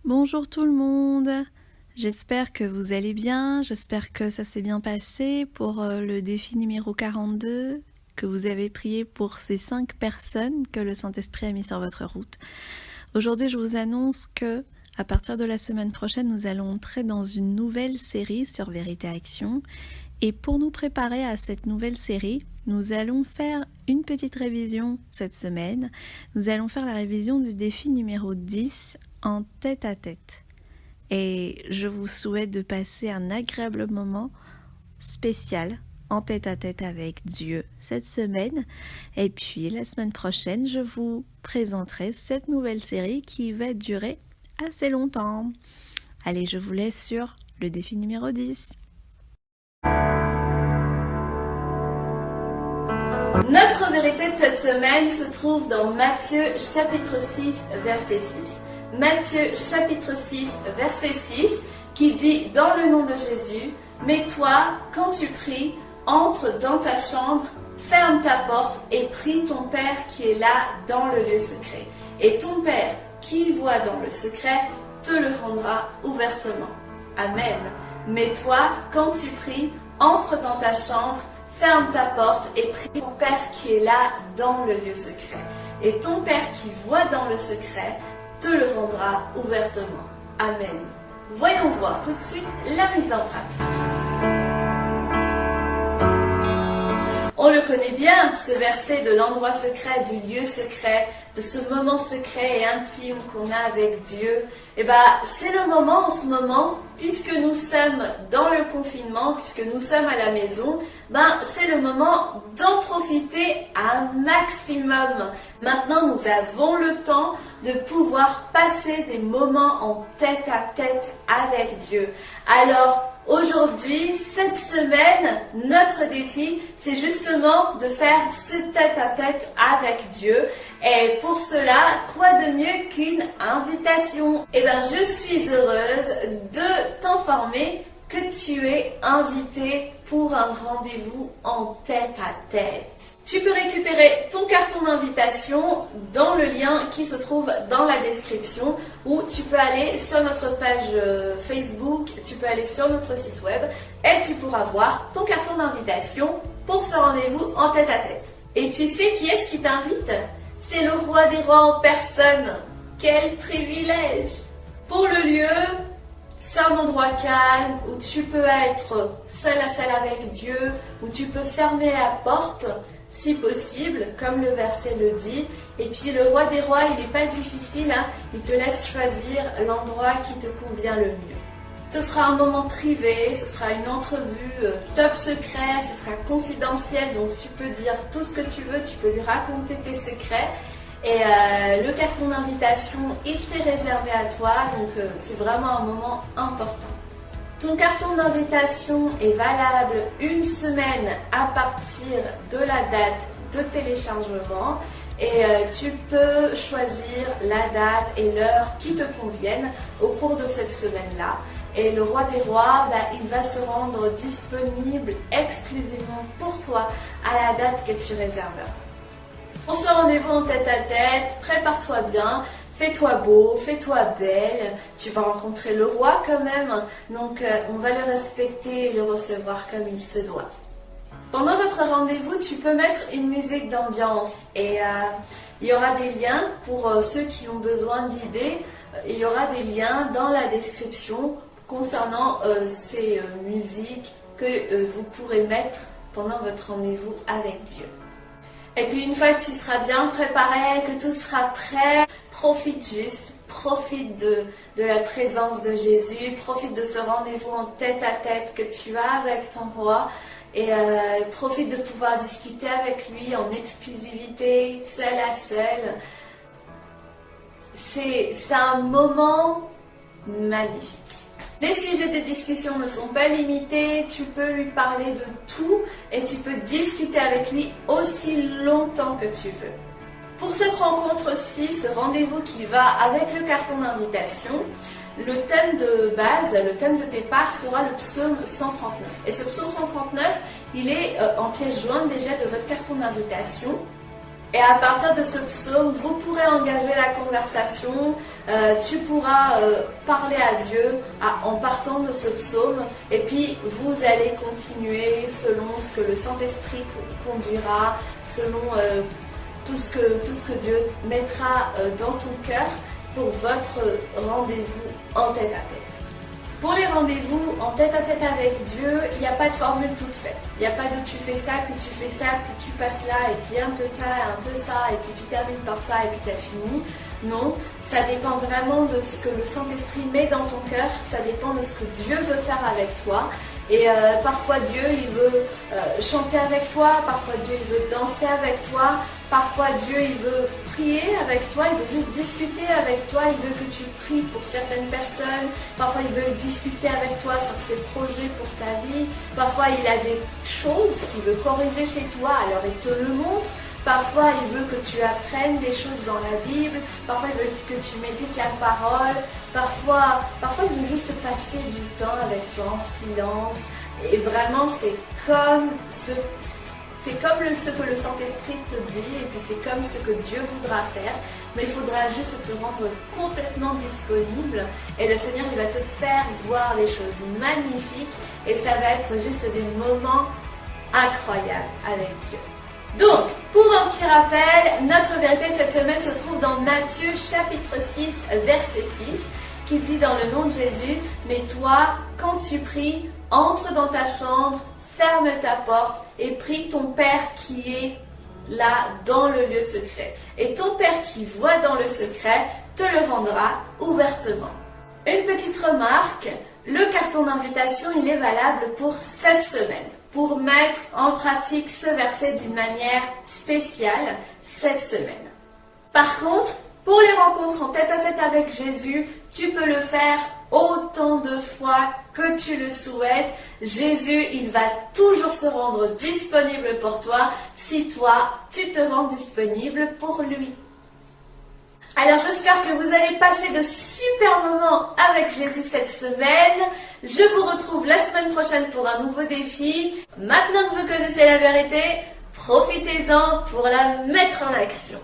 Bonjour tout le monde, j'espère que vous allez bien, j'espère que ça s'est bien passé pour le défi numéro 42, que vous avez prié pour ces 5 personnes que le Saint-Esprit a mis sur votre route. Aujourd'hui je vous annonce que à partir de la semaine prochaine nous allons entrer dans une nouvelle série sur Vérité Action et pour nous préparer à cette nouvelle série, nous allons faire une petite révision cette semaine. Nous allons faire la révision du défi numéro 10 en tête-à-tête. Et je vous souhaite de passer un agréable moment spécial en tête-à-tête avec Dieu cette semaine. Et puis la semaine prochaine, je vous présenterai cette nouvelle série qui va durer assez longtemps. Allez, je vous laisse sur le défi numéro 10. Notre vérité de cette semaine se trouve dans Matthieu chapitre 6 verset 6. Matthieu chapitre 6 verset 6 qui dit dans le nom de Jésus, mais toi, quand tu pries, entre dans ta chambre, ferme ta porte et prie ton Père qui est là dans le lieu secret. Et ton Père qui voit dans le secret te le rendra ouvertement. Amen. Mais toi, quand tu pries, entre dans ta chambre, ferme ta porte et prie ton Père qui est là dans le lieu secret. Et ton Père qui voit dans le secret te le rendra ouvertement. Amen. Voyons voir tout de suite la mise en pratique. On le connaît bien, ce verset de l'endroit secret, du lieu secret, de ce moment secret et intime qu'on a avec Dieu. Et c'est le moment en ce moment, puisque nous sommes dans le confinement, puisque nous sommes à la maison, c'est le moment d'en profiter un maximum. Maintenant, nous avons le temps de pouvoir passer des moments en tête-à-tête avec Dieu. Alors, aujourd'hui, cette semaine, notre défi, c'est justement de faire ce tête-à-tête avec Dieu. Et pour cela, quoi de mieux qu'une invitation? Je suis heureuse de t'informer que tu es invité pour un rendez-vous en tête-à-tête. Tu peux récupérer ton carton d'invitation dans le lien qui se trouve dans la description ou tu peux aller sur notre page Facebook, tu peux aller sur notre site web et tu pourras voir ton carton d'invitation pour ce rendez-vous en tête-à-tête. Et tu sais qui est-ce qui t'invite? C'est le roi des rois en personne. Quel privilège! Pour le lieu, c'est un endroit calme où tu peux être seul à seul avec Dieu, où tu peux fermer la porte si possible, comme le verset le dit. Et puis le roi des rois, il n'est pas difficile, il te laisse choisir l'endroit qui te convient le mieux. Ce sera un moment privé, ce sera une entrevue top secret, ce sera confidentiel, donc tu peux dire tout ce que tu veux, tu peux lui raconter tes secrets. Et le carton d'invitation, il t'est réservé à toi, donc c'est vraiment un moment important. Ton carton d'invitation est valable une semaine à partir de la date de téléchargement et tu peux choisir la date et l'heure qui te conviennent au cours de cette semaine-là. Et le roi des rois, il va se rendre disponible exclusivement pour toi à la date que tu réserveras. Pour ce rendez-vous en tête-à-tête, prépare-toi bien, fais-toi beau, fais-toi belle. Tu vas rencontrer le roi quand même, donc on va le respecter et le recevoir comme il se doit. Pendant votre rendez-vous, tu peux mettre une musique d'ambiance et il y aura des liens pour ceux qui ont besoin d'idées. Il y aura des liens dans la description concernant ces musiques que vous pourrez mettre pendant votre rendez-vous avec Dieu. Et puis une fois que tu seras bien préparé, que tout sera prêt, profite de la présence de Jésus, profite de ce rendez-vous en tête-à-tête que tu as avec ton roi et profite de pouvoir discuter avec lui en exclusivité, seul à seul. C'est un moment magnifique. Les sujets de discussion ne sont pas limités, tu peux lui parler de tout et tu peux discuter avec lui aussi longtemps que tu veux. Pour cette rencontre-ci, ce rendez-vous qui va avec le carton d'invitation, le thème de base, le thème de départ sera le psaume 139. Et ce psaume 139, il est en pièce jointe déjà de votre carton d'invitation. Et à partir de ce psaume, vous pourrez engager la conversation, tu pourras parler à Dieu en partant de ce psaume, et puis vous allez continuer selon ce que le Saint-Esprit conduira, selon tout ce que Dieu mettra dans ton cœur pour votre rendez-vous en tête-à-tête. Pour les rendez-vous en tête-à-tête avec Dieu, il n'y a pas de formule toute faite. Il n'y a pas de tu fais ça, puis tu fais ça, puis tu passes là, et puis un peu ça, et puis tu termines par ça, et puis tu as fini. Non, ça dépend vraiment de ce que le Saint-Esprit met dans ton cœur, ça dépend de ce que Dieu veut faire avec toi. Et parfois Dieu, il veut chanter avec toi, parfois Dieu, il veut danser avec toi, parfois Dieu, il veut prier avec toi, il veut juste discuter avec toi, il veut que tu pries pour certaines personnes, parfois il veut discuter avec toi sur ses projets pour ta vie, parfois il a des choses qu'il veut corriger chez toi, alors il te le montre. Parfois, il veut que tu apprennes des choses dans la Bible. Parfois, il veut que tu médites la parole. Parfois, il veut juste passer du temps avec toi en silence. Et vraiment, c'est comme ce que le Saint-Esprit te dit. Et puis, c'est comme ce que Dieu voudra faire. Mais il faudra juste te rendre complètement disponible. Et le Seigneur, il va te faire voir des choses magnifiques. Et ça va être juste des moments incroyables avec Dieu. Donc, pour un petit rappel, notre vérité cette semaine se trouve dans Matthieu chapitre 6, verset 6, qui dit dans le nom de Jésus, « Mais toi, quand tu pries, entre dans ta chambre, ferme ta porte et prie ton Père qui est là dans le lieu secret. Et ton Père qui voit dans le secret te le rendra ouvertement. » Une petite remarque, le carton d'invitation, il est valable pour cette semaine, pour mettre en pratique ce verset d'une manière spéciale cette semaine. Par contre, pour les rencontres en tête-à-tête avec Jésus, tu peux le faire autant de fois que tu le souhaites. Jésus, il va toujours se rendre disponible pour toi si toi, tu te rends disponible pour lui. Alors j'espère que vous allez passer de super moments avec Jésus cette semaine. Je vous retrouve la semaine prochaine pour un nouveau défi. Maintenant que vous connaissez la vérité, profitez-en pour la mettre en action.